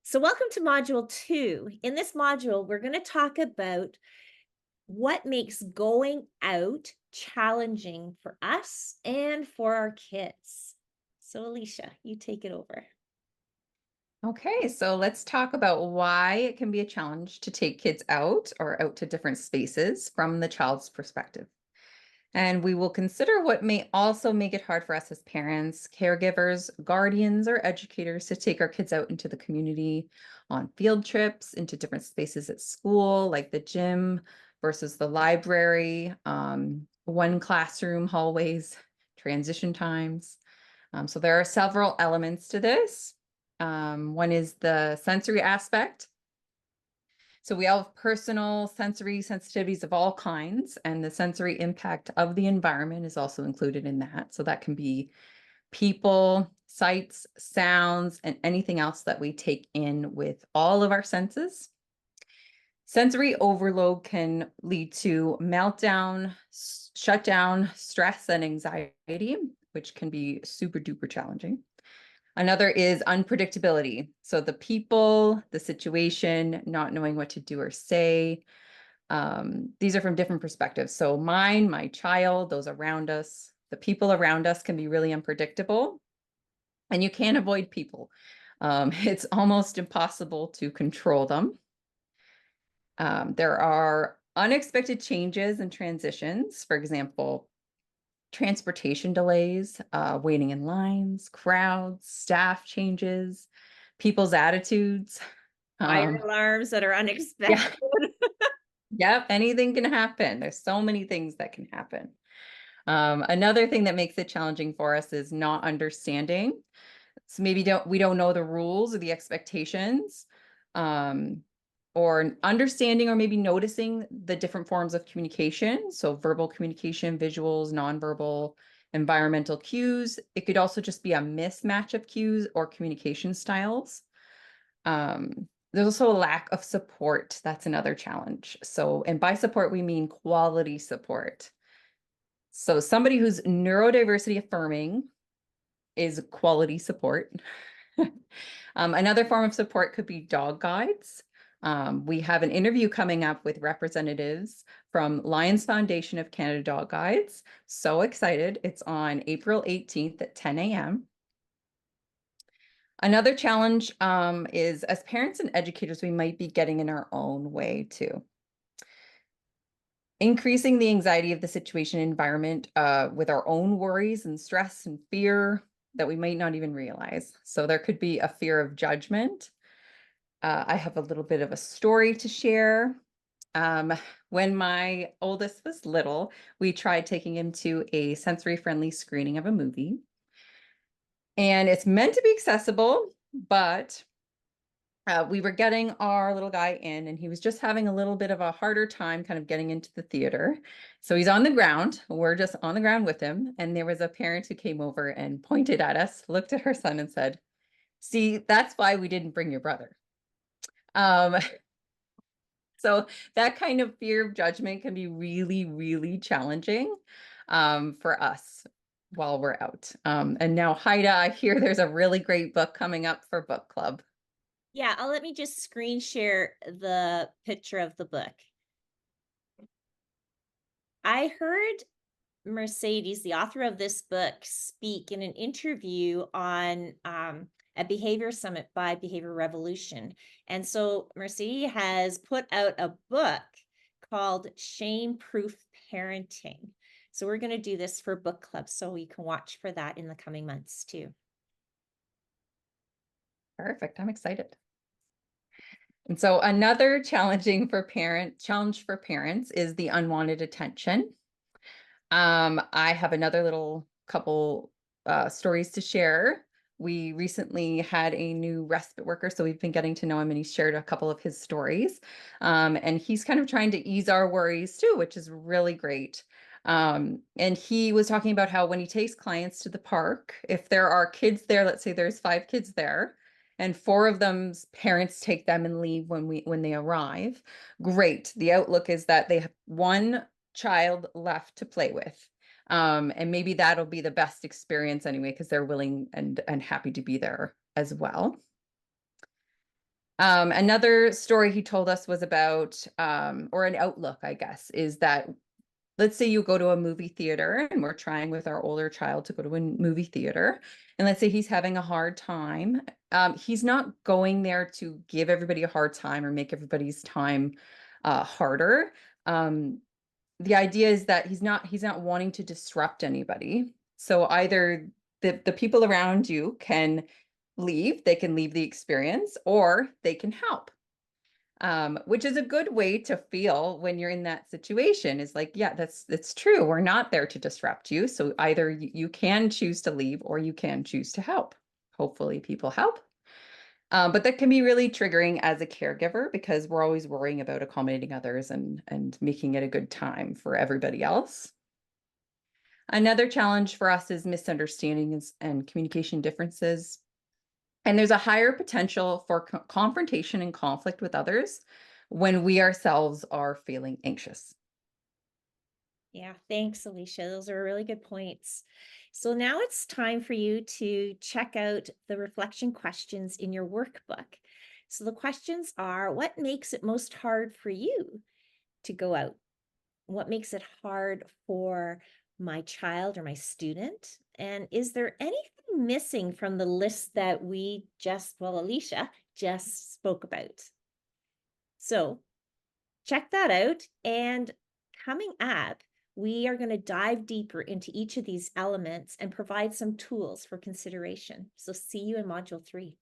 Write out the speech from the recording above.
So, welcome to Module 2. In this module, we're going to talk about what makes going out challenging for us and for our kids. So, Alicia, you take it over. Okay, so let's talk about why it can be a challenge to take kids out or out to different spaces from the child's perspective. And we will consider what may also make it hard for us as parents, caregivers, guardians, or educators to take our kids out into the community on field trips, into different spaces at school, like the gym versus the library, one classroom hallways, transition times. So there are several elements to this. One is the sensory aspect. So we all have personal sensory sensitivities of all kinds, and the sensory impact of the environment is also included in that. So that can be people, sights, sounds, and anything else that we take in with all of our senses. Sensory overload can lead to meltdown, shutdown, stress, and anxiety, which can be super duper challenging. Another is unpredictability. So the people, the situation, not knowing what to do or say. These are from different perspectives. So mine, my child, those around us, the people around us can be really unpredictable, and you can't avoid people. It's almost impossible to control them. There are unexpected changes and transitions. For example, transportation delays, waiting in lines, crowds, staff changes, people's attitudes. Fire Um, alarms that are yeah, unexpected. yep, anything can happen. There's so many things that can happen. Another thing that makes it challenging for us is not understanding. So maybe we don't know the rules or the expectations, um, or understanding or maybe noticing the different forms of communication. So verbal communication, visuals, nonverbal, environmental cues. It could also just be a mismatch of cues or communication styles. There's also a lack of support. That's another challenge. So, and by support, we mean quality support. So somebody who's neurodiversity affirming is quality support. Another form of support could be dog guides. We have an interview coming up with representatives from Lions Foundation of Canada Dog Guides. So excited. It's on April 18th at 10 a.m. Another challenge is as parents and educators, we might be getting in our own way too. Increasing the anxiety of the situation environment with our own worries and stress and fear that we might not even realize. So there could be a fear of judgment. I have a little bit of a story to share. Um, when my oldest was little, we tried taking him to a sensory-friendly screening of a movie. And it's meant to be accessible, but we were getting our little guy in, and he was just having a little bit of a harder time kind of getting into the theater. So he's on the ground. We're just on the ground with him. And there was a parent who came over and pointed at us, looked at her son and said, "See, that's why we didn't bring your brother." Um, so that kind of fear of judgment can be really, really challenging for us while we're out. And now, Haida, I hear there's a really great book coming up for book club. Yeah, let me just screen share the picture of the book. I heard Mercedes, the author of this book, speak in an interview on a behavior summit by Behavior Revolution. And so Mercedes has put out a book called Shame Proof Parenting. So we're going to do this for book club. So you can watch for that in the coming months too. Perfect. I'm excited. And so another challenge for parents is the unwanted attention. I have another little couple stories to share. We recently had a new respite worker, so we've been getting to know him, and he shared a couple of his stories. And he's kind of trying to ease our worries too, which is really great. And he was talking about how when he takes clients to the park, if there are kids there, let's say there's 5 kids there, and 4 of them's parents take them and leave when they arrive. Great. The outlook is that they have one child left to play with. And maybe that'll be the best experience anyway, because they're willing and happy to be there as well. Another story he told us was about, or an outlook, I guess, is that let's say you go to a movie theater and we're trying with our older child to go to a movie theater. And let's say he's having a hard time. He's not going there to give everybody a hard time or make everybody's time harder. Um, the idea is that he's not wanting to disrupt anybody. So either the people around you can leave, they can leave the experience, or they can help. Which is a good way to feel when you're in that situation, is like, yeah, that's true. We're not there to disrupt you. So either you can choose to leave or you can choose to help. Hopefully people help. But that can be really triggering as a caregiver because we're always worrying about accommodating others and making it a good time for everybody else. Another challenge for us is misunderstandings and communication differences. And there's a higher potential for confrontation and conflict with others when we ourselves are feeling anxious. Yeah, thanks, Alicia. Those are really good points. So now it's time for you to check out the reflection questions in your workbook. So the questions are, what makes it most hard for you to go out? What makes it hard for my child or my student? And is there anything missing from the list that Alicia just spoke about? So check that out. And coming up, we are going to dive deeper into each of these elements and provide some tools for consideration. So see you in Module 3.